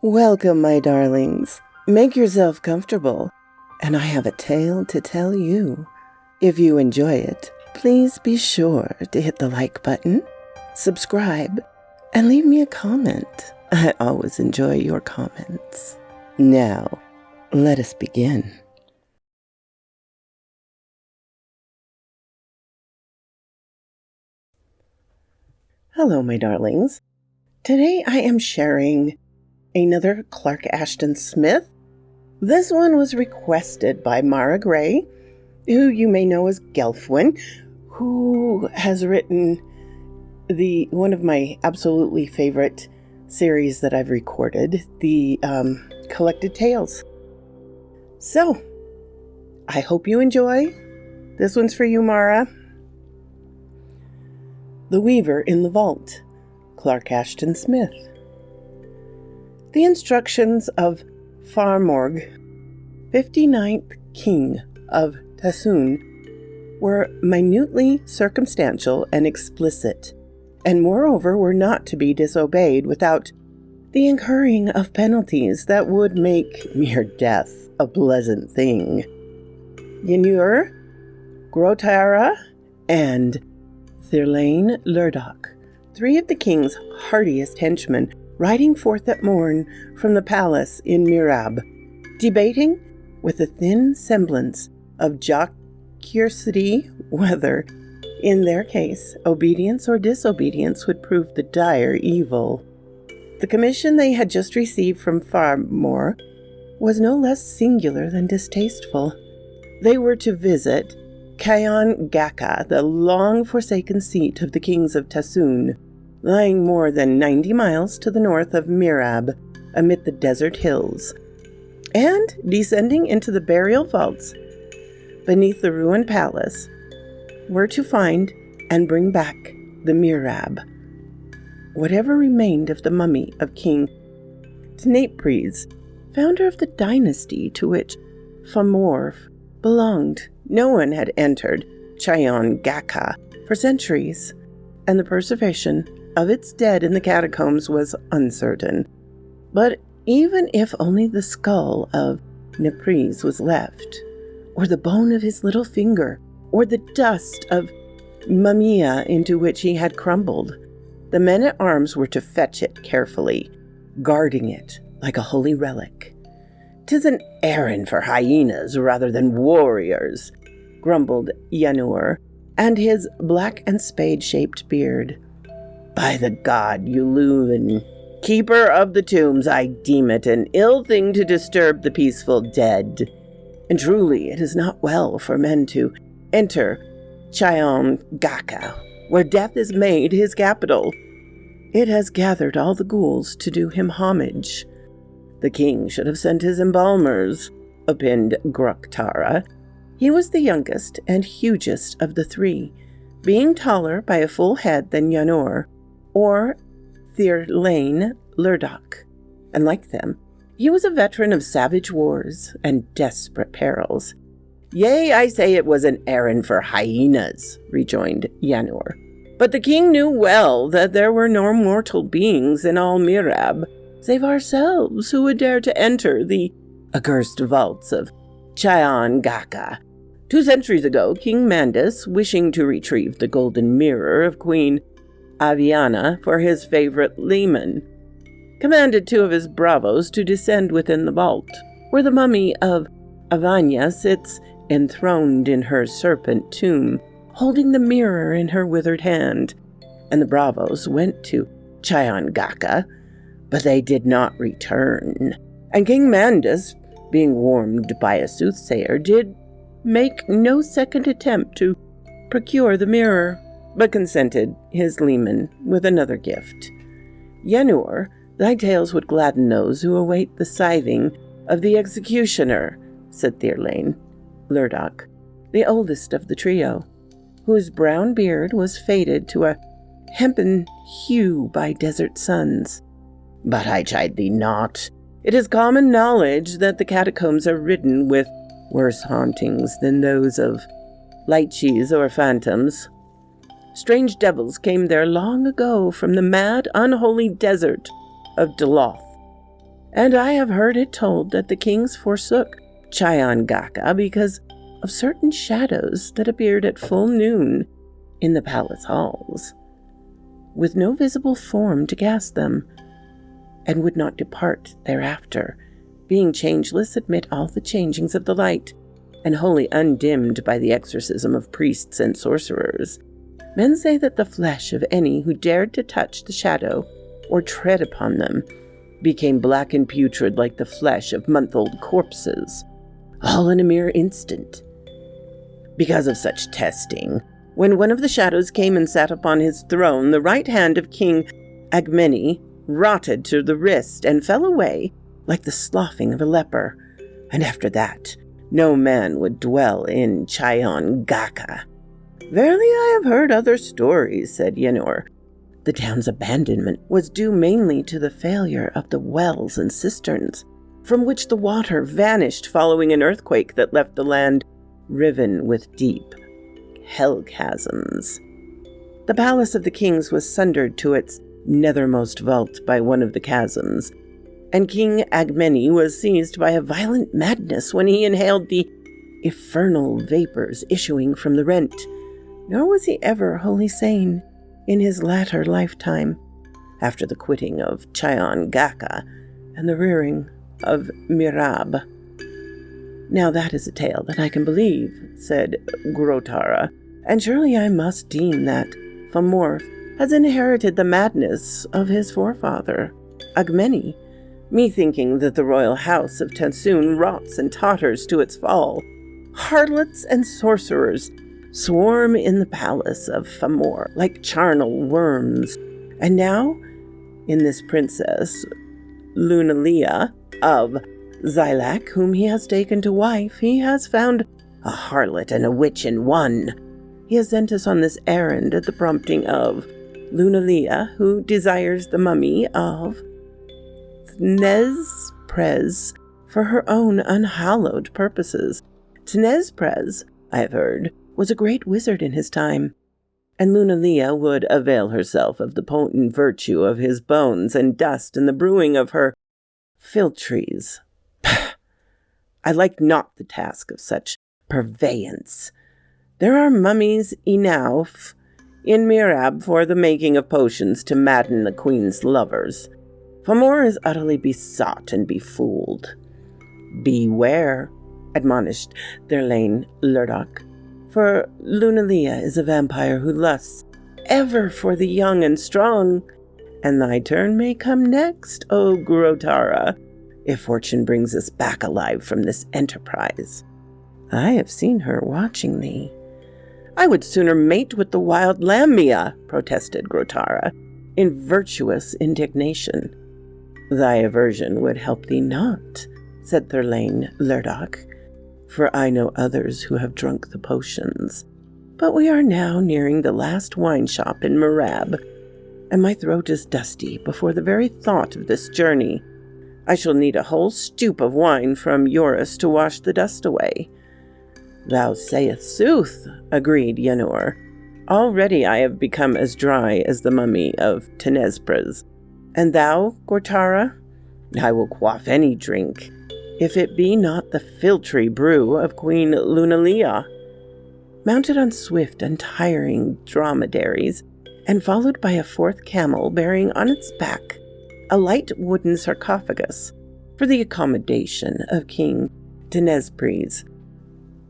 Welcome, my darlings. Make yourself comfortable, and I have a tale to tell you. If you enjoy it, please be sure to hit the like button, subscribe, and leave me a comment. I always enjoy your comments. Now, let us begin. Hello, my darlings. Today I am sharing another Clark Ashton Smith. This one was requested by Mara Gray, who you may know as Gelfwin, who has written one of my absolutely favorite series that I've recorded, the Collected Tales. So, I hope you enjoy. This one's for you, Mara. The Weaver in the Vault, Clark Ashton Smith. The instructions of Farmorg, 59th King of Tassoon, were minutely circumstantial and explicit, and moreover were not to be disobeyed without the incurring of penalties that would make mere death a pleasant thing. Ynur, Grotara, and Thirlane Lurdoch, three of the king's hardiest henchmen, riding forth at morn from the palace in Mirab, debating with a thin semblance of jocularity whether, in their case, obedience or disobedience would prove the dire evil. The commission they had just received from Farmor was no less singular than distasteful. They were to visit Cayon Gaka, the long-forsaken seat of the kings of Tassoon, lying more than 90 miles to the north of Mirab, amid the desert hills, and descending into the burial vaults beneath the ruined palace, were to find and bring back the Mirab, whatever remained of the mummy of King Tnapres, founder of the dynasty to which Famorv belonged. No one had entered Cayon Gaka for centuries, and the preservation of its dead in the catacombs was uncertain. But even if only the skull of Tnapres was left, or the bone of his little finger, or the dust of Mumia into which he had crumbled, the men-at-arms were to fetch it carefully, guarding it like a holy relic. "'Tis an errand for hyenas rather than warriors," grumbled Ynur, and his black and spade-shaped beard. "By the god Yulun, keeper of the tombs, I deem it an ill thing to disturb the peaceful dead. And truly it is not well for men to enter Cayon Gaka, where death is made his capital. It has gathered all the ghouls to do him homage. The king should have sent his embalmers," opined Grotara. He was the youngest and hugest of the three, being taller by a full head than Ynur, or Thirlane Lurdoch, and like them, he was a veteran of savage wars and desperate perils. "Yea, I say it was an errand for hyenas," rejoined Ynur. "But the king knew well that there were no mortal beings in all Mirab, save ourselves, who would dare to enter the accursed vaults of Cayon Gaka. 2 centuries ago, King Mandus, wishing to retrieve the golden mirror of Queen Aviana for his favorite leman, commanded 2 of his bravos to descend within the vault, where the mummy of Avania sits enthroned in her serpent tomb, holding the mirror in her withered hand. And the bravos went to Cayon Gaka, but they did not return. And King Mandus, being warned by a soothsayer, did make no second attempt to procure the mirror, but consented his leman with another gift. Ynur, thy tales would gladden those who await the scything of the executioner," said Thirlane Lurdoch, the oldest of the trio, whose brown beard was faded to a hempen hue by desert suns. "But I chide thee not. It is common knowledge that the catacombs are ridden with worse hauntings than those of liches or phantoms. Strange devils came there long ago from the mad, unholy desert of Doloth, and I have heard it told that the kings forsook Chayangaka because of certain shadows that appeared at full noon in the palace halls, with no visible form to cast them, and would not depart thereafter, being changeless amid all the changings of the light, and wholly undimmed by the exorcism of priests and sorcerers. Men say that the flesh of any who dared to touch the shadow or tread upon them became black and putrid like the flesh of month-old corpses, all in a mere instant. Because of such testing, when one of the shadows came and sat upon his throne, the right hand of King Agmeni rotted to the wrist and fell away like the sloughing of a leper, and after that no man would dwell in Chayangaka. Verily I have heard other stories, said Yenor. The town's abandonment was due mainly to the failure of the wells and cisterns, from which the water vanished following an earthquake that left the land riven with deep hell chasms. The palace of the kings was sundered to its nethermost vault by one of the chasms, and King Agmeni was seized by a violent madness when he inhaled the infernal vapors issuing from the rent, nor was he ever wholly sane in his latter lifetime, after the quitting of Chayangaka and the rearing of Mirab. Now that is a tale that I can believe, said Grotara, and surely I must deem that Famorf has inherited the madness of his forefather, Agmeni, methinking that the royal house of Tansoon rots and totters to its fall. Harlots and sorcerers swarm in the palace of Famor like charnel worms, and now, in this princess, Lunalia of Zilak, whom he has taken to wife, he has found a harlot and a witch in one. He has sent us on this errand at the prompting of Lunalia, who desires the mummy of Tnezprez for her own unhallowed purposes. Tnezprez, I have heard, was a great wizard in his time, and Lunalia would avail herself of the potent virtue of his bones and dust in the brewing of her philtres. I like not the task of such purveyance. There are mummies enough in Mirab for the making of potions to madden the queen's lovers. Famor is utterly besought and befooled. Beware, admonished Thurlane Lurdoch, for Lunalia is a vampire who lusts ever for the young and strong, and thy turn may come next, O Grotara, if fortune brings us back alive from this enterprise. I have seen her watching thee. I would sooner mate with the wild Lamia, protested Grotara, in virtuous indignation. Thy aversion would help thee not, said Thurlane Lurdoch, for I know others who have drunk the potions. But we are now nearing the last wine shop in Mirab, and my throat is dusty before the very thought of this journey. I shall need a whole stoop of wine from Eurus to wash the dust away. Thou sayest sooth, agreed Yenor. Already I have become as dry as the mummy of Tnezprez. And thou, Grotara? I will quaff any drink, if it be not the philtry brew of Queen Lunalia. Mounted on swift, untiring dromedaries, and followed by a fourth camel bearing on its back a light wooden sarcophagus for the accommodation of King Tnezprez,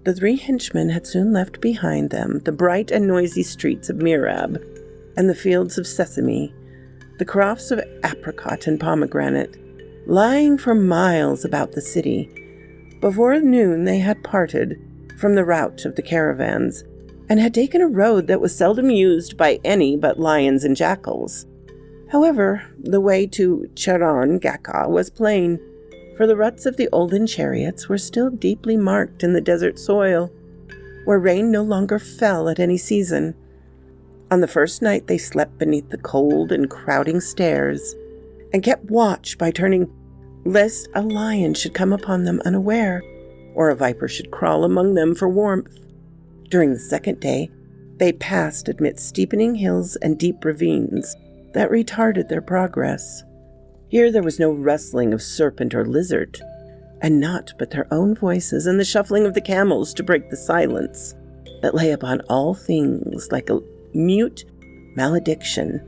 the three henchmen had soon left behind them the bright and noisy streets of Mirab, and the fields of sesame, the crofts of apricot and pomegranate, lying for miles about the city. Before noon they had parted from the route of the caravans, and had taken a road that was seldom used by any but lions and jackals. However, the way to Chayangaka was plain, for the ruts of the olden chariots were still deeply marked in the desert soil, where rain no longer fell at any season. On the first night they slept beneath the cold and crowding stairs, and kept watch by turning, lest a lion should come upon them unaware, or a viper should crawl among them for warmth. During the second day, they passed amidst steepening hills and deep ravines that retarded their progress. Here there was no rustling of serpent or lizard, and naught but their own voices and the shuffling of the camels to break the silence that lay upon all things like a mute malediction.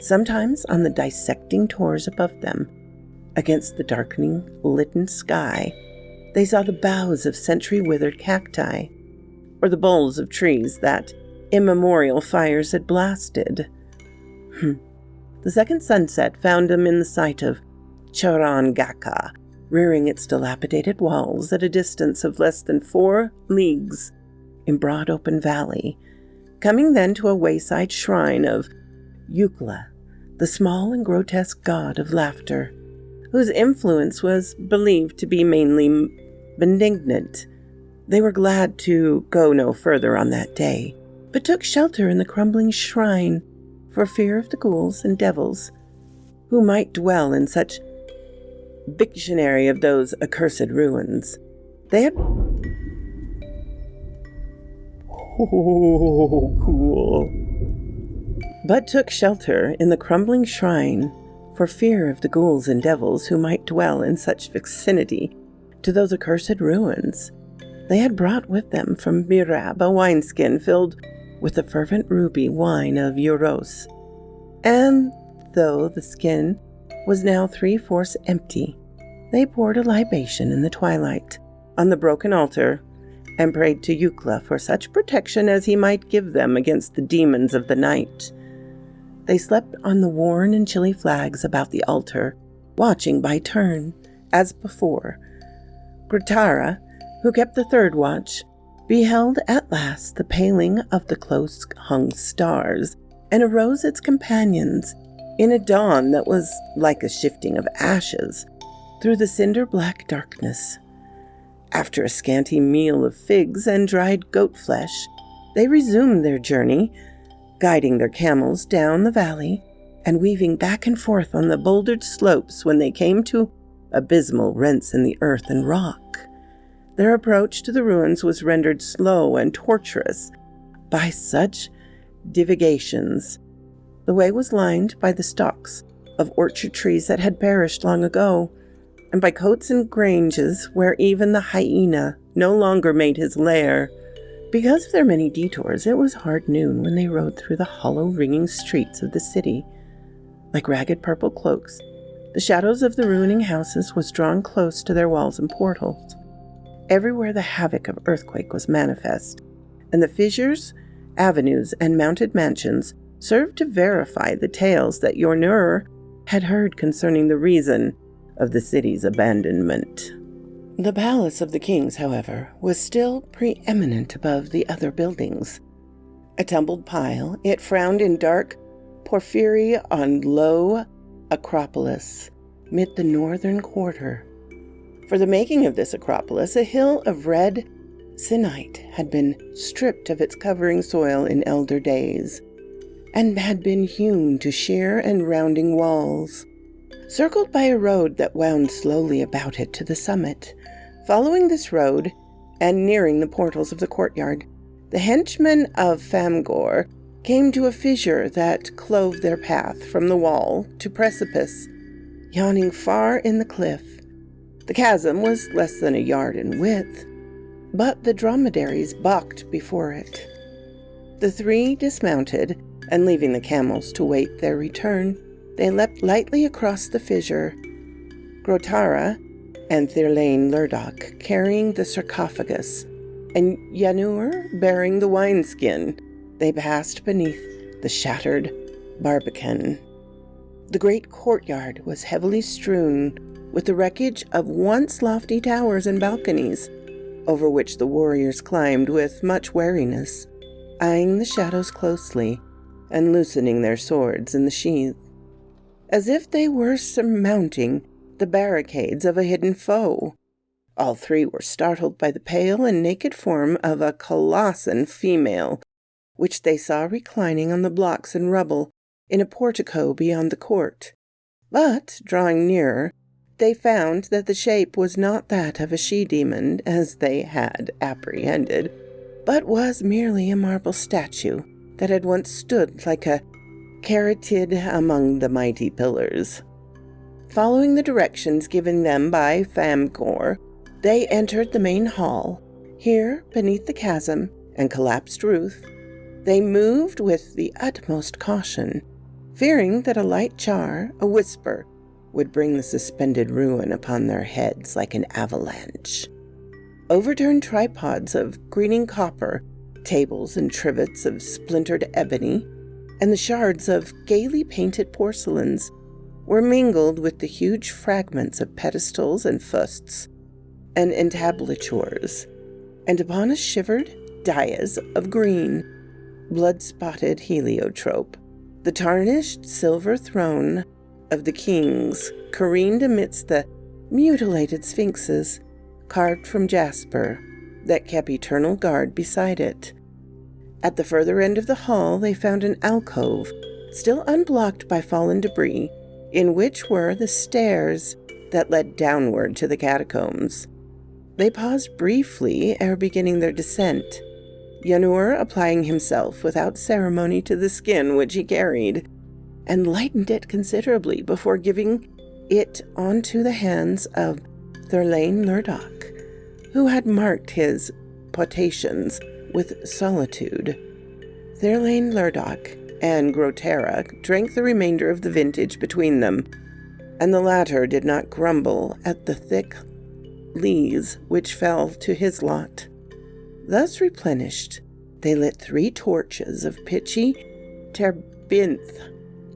Sometimes on the dissecting tors above them, against the darkening, litten sky, they saw the boughs of century-withered cacti, or the boles of trees that immemorial fires had blasted. The second sunset found them in the sight of Charangaka, rearing its dilapidated walls at a distance of less than 4 leagues in broad open valley, coming then to a wayside shrine of Eucla, the small and grotesque god of laughter, whose influence was believed to be mainly benignant. They were glad to go no further on that day, but took shelter in the crumbling shrine for fear of the ghouls and devils who might dwell in such victionary of those accursed ruins. They had... Oh, cool. But took shelter in the crumbling shrine for fear of the ghouls and devils who might dwell in such vicinity to those accursed ruins. They had brought with them from Mirab a wineskin filled with the fervent ruby wine of Euros, and though the skin was now 3/4 empty, they poured a libation in the twilight on the broken altar and prayed to Eucla for such protection as he might give them against the demons of the night. They slept on the worn and chilly flags about the altar, watching by turn, as before. Gratara, who kept the third watch, beheld at last the paling of the close-hung stars, and arose its companions in a dawn that was like a shifting of ashes through the cinder-black darkness. After a scanty meal of figs and dried goat flesh, they resumed their journey, guiding their camels down the valley and weaving back and forth on the bouldered slopes when they came to abysmal rents in the earth and rock. Their approach to the ruins was rendered slow and tortuous by such divagations. The way was lined by the stalks of orchard trees that had perished long ago, and by cotes and granges where even the hyena no longer made his lair. Because of their many detours, it was hard noon when they rode through the hollow, ringing streets of the city. Like ragged purple cloaks, the shadows of the ruining houses was drawn close to their walls and portals. Everywhere the havoc of earthquake was manifest, and the fissures, avenues, and mounted mansions served to verify the tales that Yornur had heard concerning the reason of the city's abandonment. The palace of the kings, however, was still preeminent above the other buildings. A tumbled pile, it frowned in dark porphyry on low Acropolis, mid the northern quarter. For the making of this Acropolis, a hill of red Sinite had been stripped of its covering soil in elder days, and had been hewn to sheer and rounding walls, circled by a road that wound slowly about it to the summit. Following this road, and nearing the portals of the courtyard, the henchmen of Famgor came to a fissure that clove their path from the wall to precipice, yawning far in the cliff. The chasm was less than a yard in width, but the dromedaries balked before it. The three dismounted, and leaving the camels to wait their return, they leapt lightly across the fissure, Grotara and Thirlane Lurdoch carrying the sarcophagus, and Yanur bearing the wineskin. They passed beneath the shattered barbican. The great courtyard was heavily strewn with the wreckage of once lofty towers and balconies, over which the warriors climbed with much wariness, eyeing the shadows closely and loosening their swords in the sheath, as if they were surmounting the barricades of a hidden foe. All three were startled by the pale and naked form of a Colossan female, which they saw reclining on the blocks and rubble in a portico beyond the court. But, drawing nearer, they found that the shape was not that of a she-demon, as they had apprehended, but was merely a marble statue that had once stood like a caryatid among the mighty pillars. Following the directions given them by Famcor, they entered the main hall. Here, beneath the chasm and collapsed roof, they moved with the utmost caution, fearing that a light jar, a whisper, would bring the suspended ruin upon their heads like an avalanche. Overturned tripods of greening copper, tables and trivets of splintered ebony, and the shards of gaily painted porcelains were mingled with the huge fragments of pedestals and fusts and entablatures, and upon a shivered dais of green, blood-spotted heliotrope, the tarnished silver throne of the kings careened amidst the mutilated sphinxes carved from jasper that kept eternal guard beside it. At the further end of the hall they found an alcove, still unblocked by fallen debris, in which were the stairs that led downward to the catacombs. They paused briefly ere beginning their descent, Yanur applying himself without ceremony to the skin which he carried, and lightened it considerably before giving it onto the hands of Thurlane Lurdoch, who had marked his potations with solitude. Thurlane Lurdoch and Grotera drank the remainder of the vintage between them, and the latter did not grumble at the thick lees which fell to his lot. Thus replenished, they lit 3 torches of pitchy terebinth,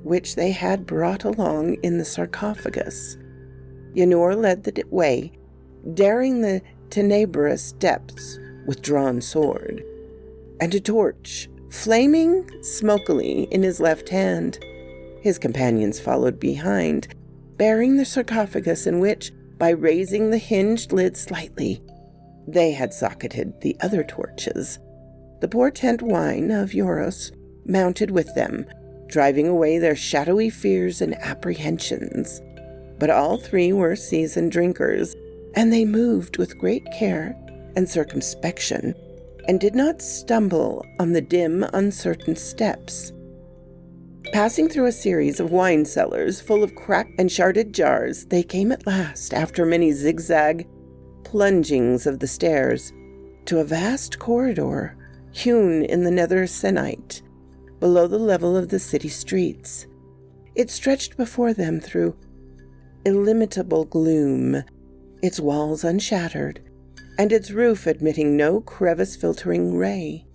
which they had brought along in the sarcophagus. Yanur led the way, daring the tenebrous depths with drawn sword, and a torch flaming smokily in his left hand. His companions followed behind, bearing the sarcophagus in which, by raising the hinged lid slightly, they had socketed the other torches. The portent wine of Euros mounted with them, driving away their shadowy fears and apprehensions. But all 3 were seasoned drinkers, and they moved with great care and circumspection, and did not stumble on the dim, uncertain steps. Passing through a series of wine cellars full of cracked and sharded jars, they came at last, after many zigzag plungings of the stairs, to a vast corridor hewn in the nether senite, below the level of the city streets. It stretched before them through illimitable gloom, its walls unshattered, and its roof admitting no crevice-filtering ray.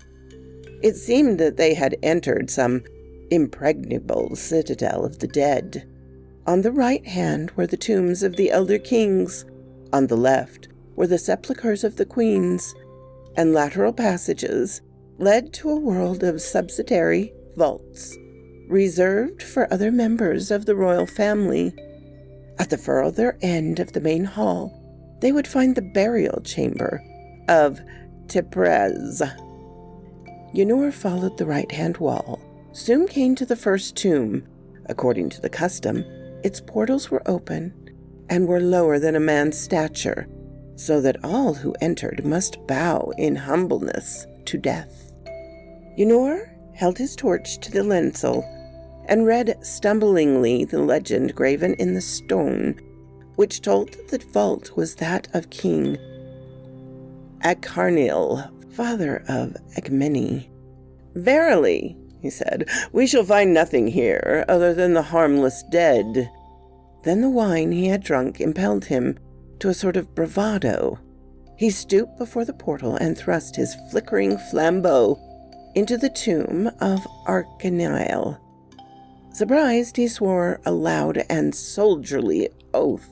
It seemed that they had entered some impregnable citadel of the dead. On the right hand were the tombs of the elder kings, on the left were the sepulchres of the queens, and lateral passages led to a world of subsidiary vaults, reserved for other members of the royal family. At the further end of the main hall, they would find the burial chamber of Teprez. Yanur followed the right-hand wall, soon came to the first tomb. According to the custom, its portals were open and were lower than a man's stature, so that all who entered must bow in humbleness to death. Yanur held his torch to the lentil and read stumblingly the legend graven in the stone, which told that the vault was that of King Acarnil, father of Agmeni. "Verily," he said, "we shall find nothing here other than the harmless dead." Then the wine he had drunk impelled him to a sort of bravado. He stooped before the portal and thrust his flickering flambeau into the tomb of Arcanile. Surprised, he swore a loud and soldierly oath,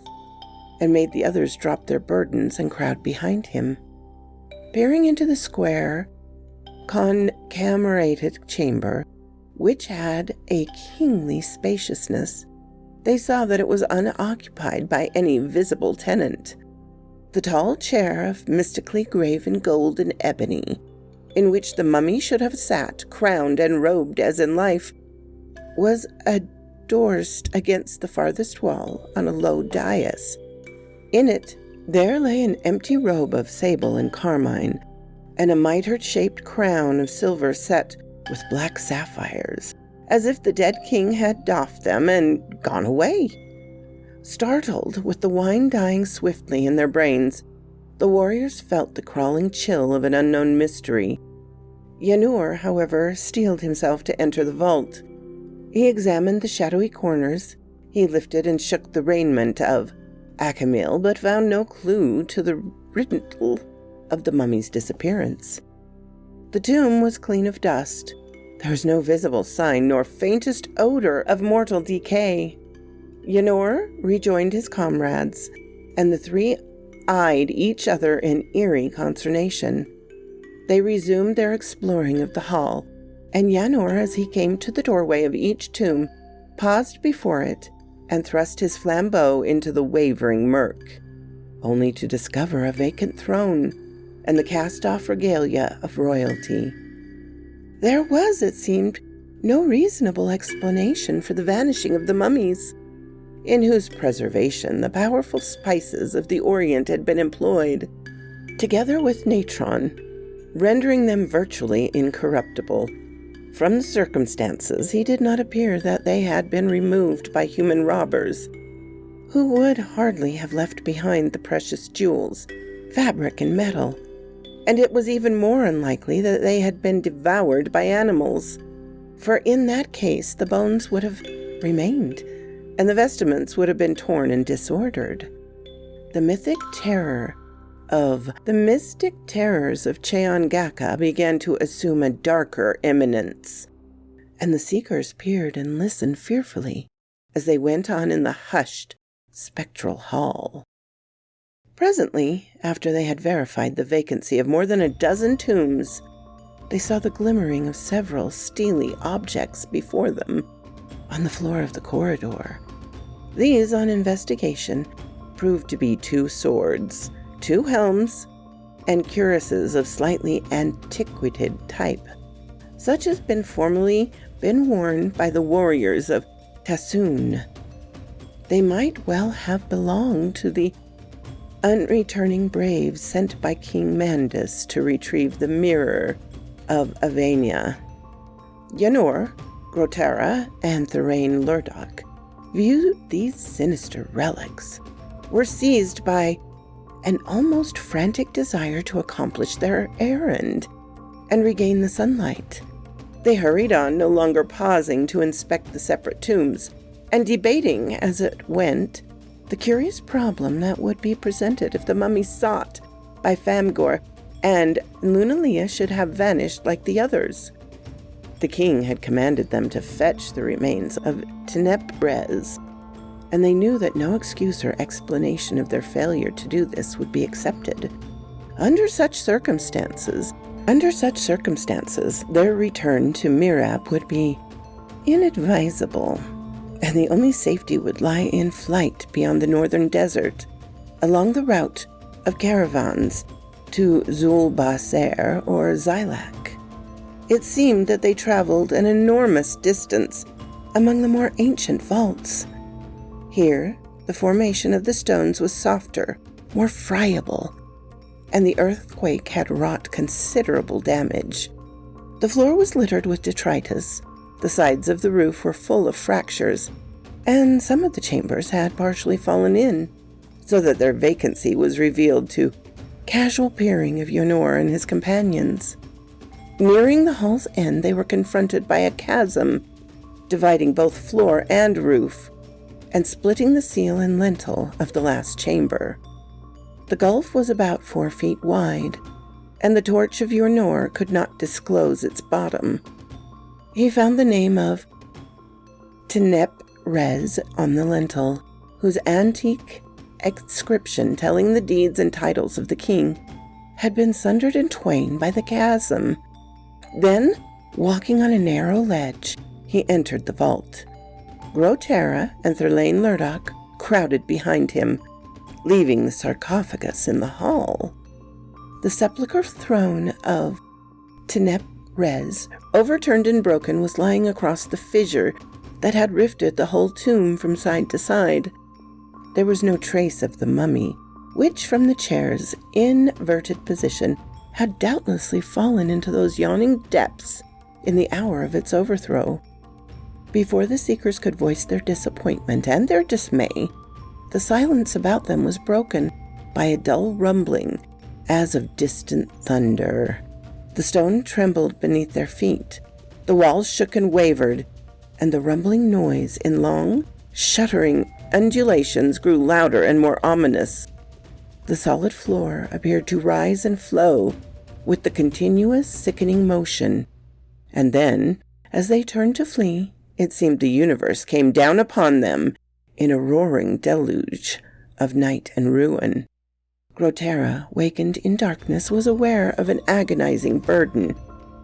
and made the others drop their burdens and crowd behind him. Peering into the square, concamerated chamber, which had a kingly spaciousness, they saw that it was unoccupied by any visible tenant. The tall chair of mystically graven gold and ebony, in which the mummy should have sat, crowned and robed as in life, was adorced against the farthest wall on a low dais. In it there lay an empty robe of sable and carmine, and a mitre-shaped crown of silver set with black sapphires, as if the dead king had doffed them and gone away. Startled, with the wine dying swiftly in their brains, the warriors felt the crawling chill of an unknown mystery. Yanur, however, steeled himself to enter the vault. He examined the shadowy corners. He lifted and shook the raiment of Acamil, but found no clue to the riddle of the mummy's disappearance. The tomb was clean of dust. There was no visible sign nor faintest odor of mortal decay. Yanur rejoined his comrades, and the three eyed each other in eerie consternation. They resumed their exploring of the hall, and Yanur, as he came to the doorway of each tomb, paused before it and thrust his flambeau into the wavering murk, only to discover a vacant throne and the cast-off regalia of royalty. There was, it seemed, no reasonable explanation for the vanishing of the mummies, in whose preservation the powerful spices of the Orient had been employed, together with natron, rendering them virtually incorruptible. From the circumstances, he did not appear that they had been removed by human robbers, who would hardly have left behind the precious jewels, fabric, and metal, and it was even more unlikely that they had been devoured by animals, for in that case the bones would have remained, and the vestments would have been torn and disordered. The mystic terrors of Cheongaka began to assume a darker eminence, and the seekers peered and listened fearfully as they went on in the hushed, spectral hall. Presently, after they had verified the vacancy of more than a dozen tombs, they saw the glimmering of several steely objects before them on the floor of the corridor. These, on investigation, proved to be 2 swords, 2 helms, and cuirasses of slightly antiquated type, such as formerly been worn by the warriors of Tassoon. They might well have belonged to the unreturning braves sent by King Mandus to retrieve the mirror of Avania. Yanur, Grotera, and Therain Lurdoch viewed these sinister relics, were seized by an almost frantic desire to accomplish their errand and regain the sunlight. They hurried on, no longer pausing to inspect the separate tombs, and debating as it went the curious problem that would be presented if the mummies sought by Famgor and Lunalia should have vanished like the others. The king had commanded them to fetch the remains of Tenep-Rez, and they knew that no excuse or explanation of their failure to do this would be accepted. Under such circumstances, their return to Mirab would be inadvisable, and the only safety would lie in flight beyond the northern desert, along the route of caravans to Zulbaser or Zilak. It seemed that they traveled an enormous distance among the more ancient vaults. Here, the formation of the stones was softer, more friable, and the earthquake had wrought considerable damage. The floor was littered with detritus, the sides of the roof were full of fractures, and some of the chambers had partially fallen in, so that their vacancy was revealed to casual peering of Yanur and his companions. Nearing the hall's end, they were confronted by a chasm dividing both floor and roof, and splitting the seal and lintel of the last chamber. The gulf was about 4 feet wide, and the torch of Yanur could not disclose its bottom. He found the name of Tenep-Rez on the lintel, whose antique inscription telling the deeds and titles of the king had been sundered in twain by the chasm. Then, walking on a narrow ledge, he entered the vault. Grotera and Therain Lurdoch crowded behind him, leaving the sarcophagus in the hall. The sepulchral throne of Tenep-Rez, overturned and broken, was lying across the fissure that had rifted the whole tomb from side to side. There was no trace of the mummy, which from the chair's inverted position had doubtlessly fallen into those yawning depths in the hour of its overthrow. Before the seekers could voice their disappointment and their dismay, the silence about them was broken by a dull rumbling as of distant thunder. The stone trembled beneath their feet. The walls shook and wavered, and the rumbling noise in long, shuddering undulations grew louder and more ominous. The solid floor appeared to rise and flow with the continuous sickening motion. And then, as they turned to flee, it seemed the universe came down upon them in a roaring deluge of night and ruin. Grotara, wakened in darkness, was aware of an agonizing burden,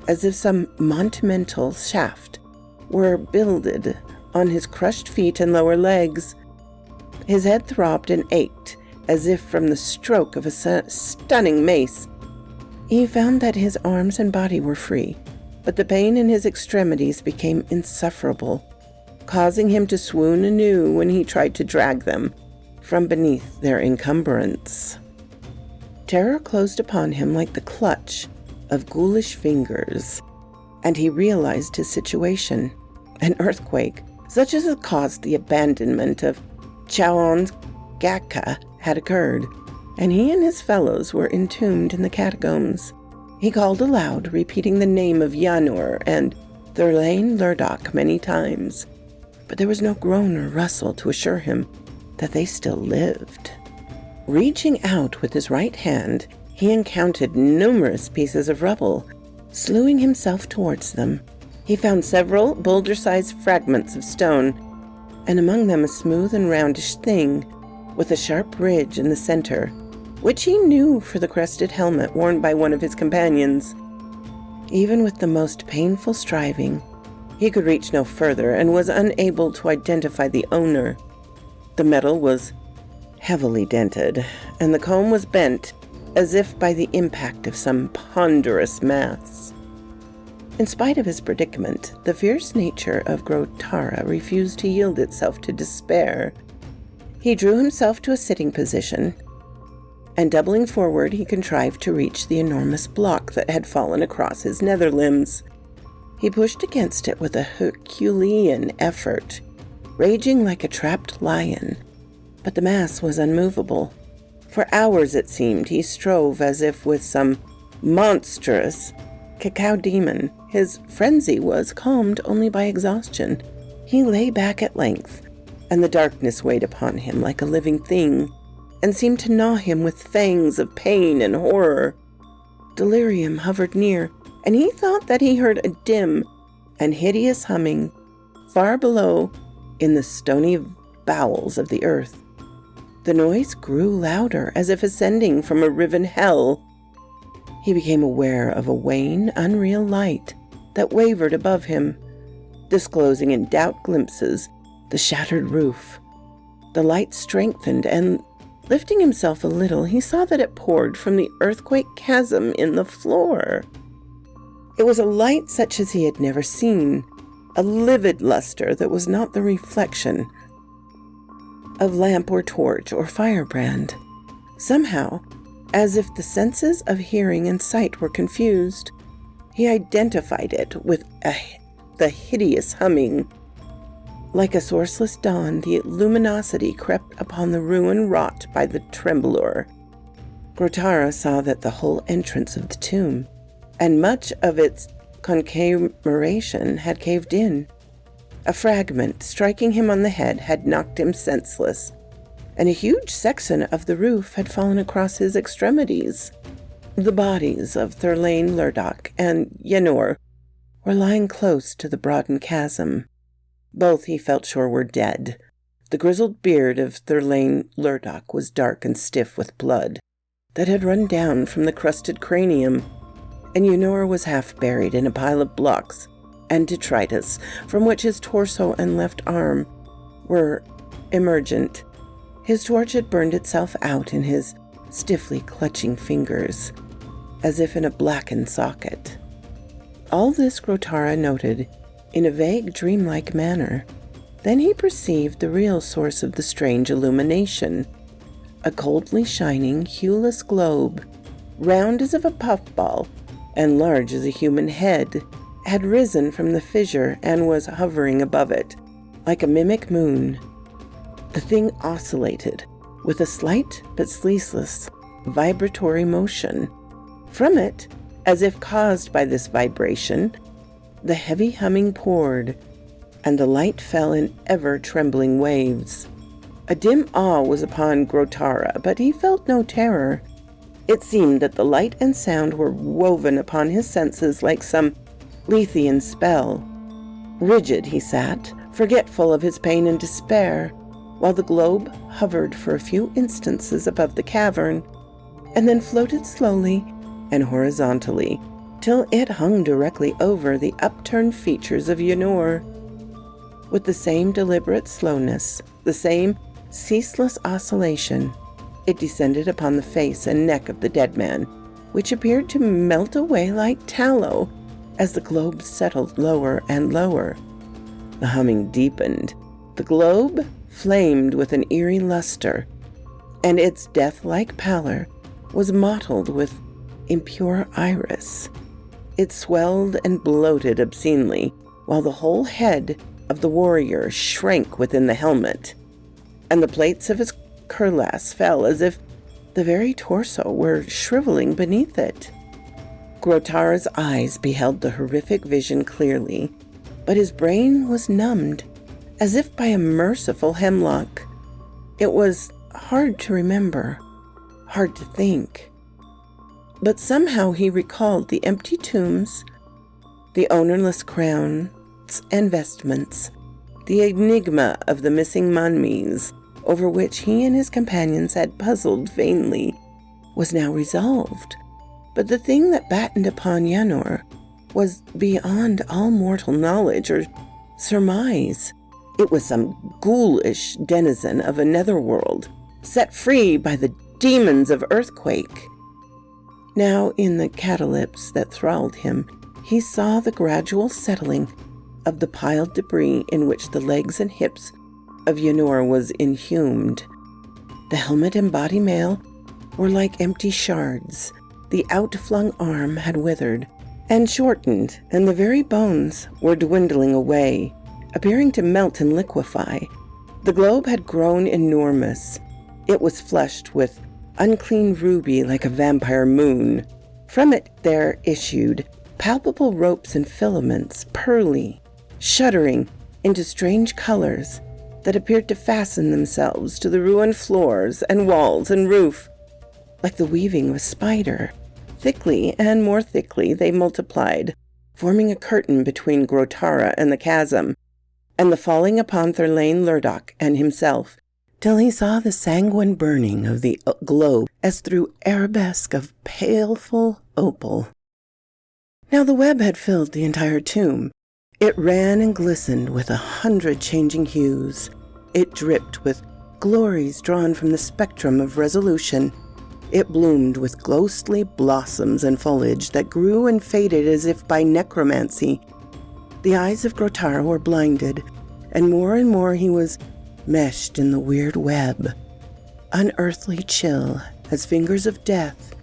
as if some monumental shaft were builded on his crushed feet and lower legs. His head throbbed and ached, as if from the stroke of a stunning mace. He found that his arms and body were free, but the pain in his extremities became insufferable, causing him to swoon anew when he tried to drag them from beneath their encumbrance. Terror closed upon him like the clutch of ghoulish fingers, and he realized his situation. An earthquake, such as had caused the abandonment of Chaon's Gaka, had occurred, and he and his fellows were entombed in the catacombs. He called aloud, repeating the name of Yanor and Thurlane Lurdoch many times, but there was no groan or rustle to assure him that they still lived. Reaching out with his right hand, he encountered numerous pieces of rubble. Slewing himself towards them, he found several boulder-sized fragments of stone, and among them a smooth and roundish thing with a sharp ridge in the center, which he knew for the crested helmet worn by one of his companions. Even with the most painful striving, he could reach no further and was unable to identify the owner. The metal was heavily dented, and the comb was bent as if by the impact of some ponderous mass. In spite of his predicament, the fierce nature of Grotara refused to yield itself to despair. He drew himself to a sitting position, and doubling forward, he contrived to reach the enormous block that had fallen across his nether limbs. He pushed against it with a Herculean effort, raging like a trapped lion, but the mass was unmovable. For hours, it seemed, he strove as if with some monstrous cacao demon. His frenzy was calmed only by exhaustion. He lay back at length, and the darkness weighed upon him like a living thing, and seemed to gnaw him with fangs of pain and horror. Delirium hovered near, and he thought that he heard a dim and hideous humming far below in the stony bowels of the earth. The noise grew louder, as if ascending from a riven hell. He became aware of a wan, unreal light that wavered above him, disclosing in doubt glimpses the shattered roof. The light strengthened, and lifting himself a little, he saw that it poured from the earthquake chasm in the floor. It was a light such as he had never seen, a livid luster that was not the reflection of lamp or torch or firebrand. Somehow, as if the senses of hearing and sight were confused, he identified it with the hideous humming. Like a sourceless dawn, the luminosity crept upon the ruin wrought by the tremblor. Grotara saw that the whole entrance of the tomb, and much of its concameration, had caved in. A fragment, striking him on the head, had knocked him senseless, and a huge section of the roof had fallen across his extremities. The bodies of Thurlane Lurdoch and Yenor were lying close to the broadened chasm. Both, he felt sure, were dead. The grizzled beard of Thurlane Lurdoch was dark and stiff with blood that had run down from the crusted cranium, and Yenor was half buried in a pile of blocks and detritus, from which his torso and left arm were emergent. His torch had burned itself out in his stiffly clutching fingers, as if in a blackened socket. All this Grotara noted in a vague, dreamlike manner. Then he perceived the real source of the strange illumination. A coldly shining, hueless globe, round as of a puffball and large as a human head, had risen from the fissure and was hovering above it, like a mimic moon. The thing oscillated with a slight but ceaseless vibratory motion. From it, as if caused by this vibration, the heavy humming poured, and the light fell in ever-trembling waves. A dim awe was upon Grotara, but he felt no terror. It seemed that the light and sound were woven upon his senses like some Lethean spell. Rigid he sat, forgetful of his pain and despair, while the globe hovered for a few instances above the cavern, and then floated slowly and horizontally till it hung directly over the upturned features of Yenor. With the same deliberate slowness, the same ceaseless oscillation, it descended upon the face and neck of the dead man, which appeared to melt away like tallow as the globe settled lower and lower. The humming deepened. The globe flamed with an eerie luster, and its death-like pallor was mottled with impure iris. It swelled and bloated obscenely, while the whole head of the warrior shrank within the helmet, and the plates of his cuirass fell as if the very torso were shriveling beneath it. Grotara's eyes beheld the horrific vision clearly, but his brain was numbed, as if by a merciful hemlock. It was hard to remember, hard to think. But somehow he recalled the empty tombs, the ownerless crowns and vestments, the enigma of the missing mummies, over which he and his companions had puzzled vainly, was now resolved. But the thing that battened upon Yenor was beyond all mortal knowledge or surmise. It was some ghoulish denizen of a netherworld, set free by the demons of earthquake. Now, in the catalepsy that thralled him, he saw the gradual settling of the piled debris in which the legs and hips of Yenor was inhumed. The helmet and body mail were like empty shards. The outflung arm had withered and shortened, and the very bones were dwindling away, appearing to melt and liquefy. The globe had grown enormous. It was flushed with unclean ruby like a vampire moon. From it there issued palpable ropes and filaments, pearly, shuddering into strange colors that appeared to fasten themselves to the ruined floors and walls and roof, like the weaving of a spider. Thickly and more thickly they multiplied, forming a curtain between Grotara and the chasm, and the falling upon Thurlane Lurdoch and himself, till he saw the sanguine burning of the globe as through arabesque of paleful opal. Now the web had filled the entire tomb. It ran and glistened with 100 changing hues. It dripped with glories drawn from the spectrum of resolution. It bloomed with ghostly blossoms and foliage that grew and faded as if by necromancy. The eyes of Grotara were blinded, and more he was meshed in the weird web. Unearthly chill as fingers of death,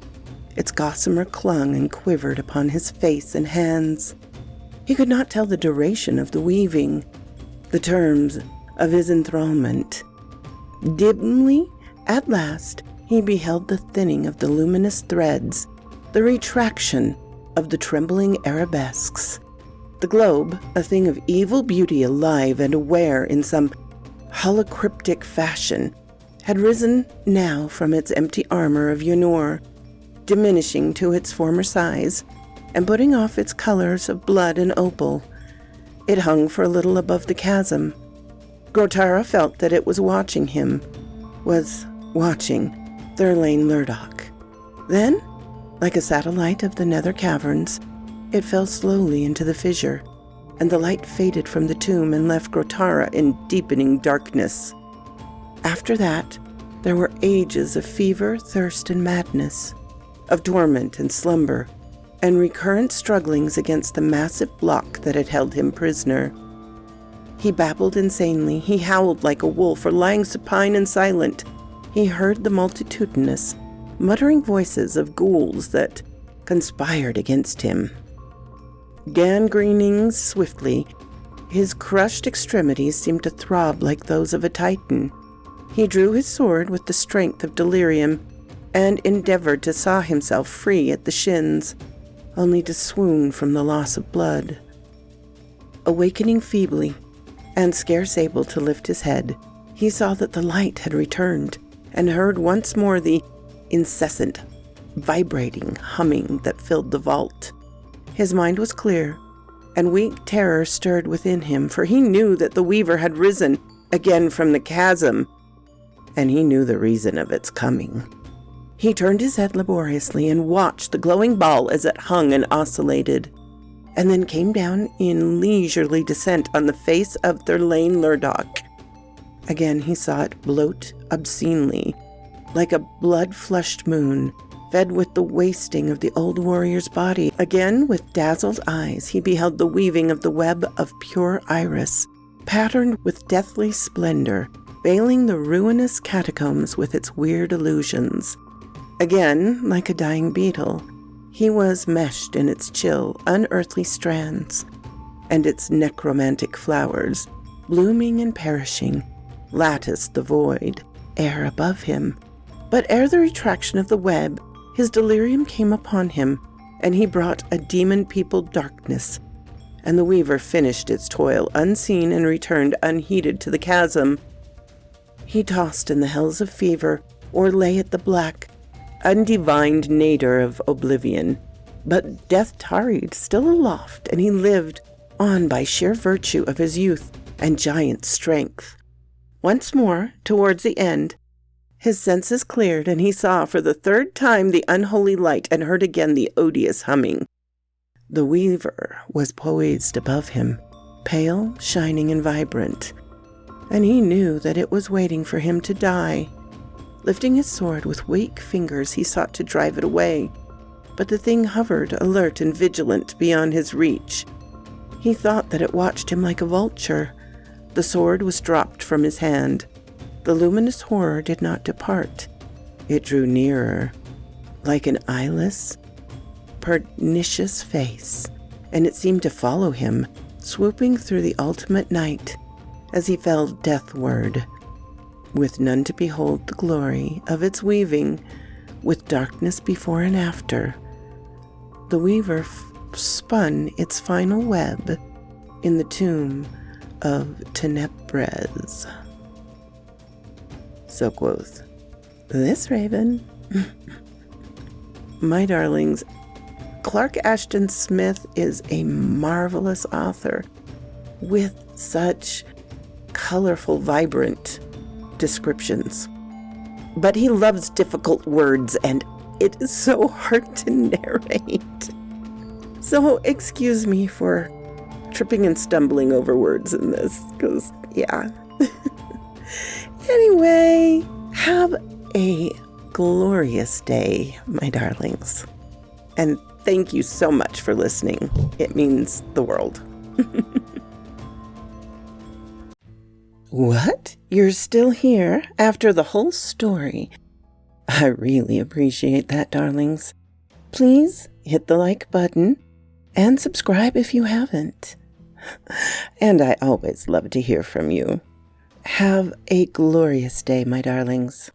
its gossamer clung and quivered upon his face and hands. He could not tell the duration of the weaving, the terms of his enthrallment. Dimly, at last, he beheld the thinning of the luminous threads, the retraction of the trembling arabesques. The globe, a thing of evil beauty, alive and aware in some holocryptic fashion, had risen now from its empty armor of Yenor, diminishing to its former size, and putting off its colors of blood and opal. It hung for a little above the chasm. Grotara felt that it was watching him, was watching Thurlane Lurdoch. Then, like a satellite of the nether caverns, it fell slowly into the fissure, and the light faded from the tomb and left Grotara in deepening darkness. After that, there were ages of fever, thirst, and madness, of torment and slumber, and recurrent strugglings against the massive block that had held him prisoner. He babbled insanely, he howled like a wolf, or lying supine and silent, he heard the multitudinous, muttering voices of ghouls that conspired against him. Gangrening swiftly, his crushed extremities seemed to throb like those of a Titan. He drew his sword with the strength of delirium and endeavored to saw himself free at the shins, only to swoon from the loss of blood. Awakening feebly, and scarce able to lift his head, he saw that the light had returned, and heard once more the incessant, vibrating humming that filled the vault. His mind was clear, and weak terror stirred within him, for he knew that the weaver had risen again from the chasm, and he knew the reason of its coming. He turned his head laboriously and watched the glowing ball as it hung and oscillated, and then came down in leisurely descent on the face of Thurlane Lurdoch. Again he saw it bloat obscenely, like a blood-flushed moon, fed with the wasting of the old warrior's body. Again, with dazzled eyes, he beheld the weaving of the web of pure iris, patterned with deathly splendor, veiling the ruinous catacombs with its weird illusions. Again, like a dying beetle, he was meshed in its chill, unearthly strands, and its necromantic flowers, blooming and perishing, latticed the void air above him. But ere the retraction of the web, his delirium came upon him, and he brought a demon-peopled darkness, and the weaver finished its toil unseen and returned unheeded to the chasm. He tossed in the hells of fever, or lay at the black, undivined nadir of oblivion. But death tarried, still aloft, and he lived on by sheer virtue of his youth and giant strength. Once more, towards the end, his senses cleared, and he saw for the third time the unholy light and heard again the odious humming. The weaver was poised above him, pale, shining, and vibrant, and he knew that it was waiting for him to die. Lifting his sword with weak fingers, he sought to drive it away, but the thing hovered, alert and vigilant, beyond his reach. He thought that it watched him like a vulture. The sword was dropped from his hand. The luminous horror did not depart. It drew nearer, like an eyeless, pernicious face, and it seemed to follow him, swooping through the ultimate night as he fell deathward, with none to behold the glory of its weaving, with darkness before and after. The weaver spun its final web in the tomb of Tenebrez. So quoth this raven. My darlings, Clark Ashton Smith is a marvelous author with such colorful, vibrant descriptions. But he loves difficult words, and it is so hard to narrate. So excuse me for tripping and stumbling over words in this, because, yeah. Anyway, have a glorious day, my darlings. And thank you so much for listening. It means the world. What? You're still here after the whole story? I really appreciate that, darlings. Please hit the like button and subscribe if you haven't. And I always love to hear from you. Have a glorious day, my darlings.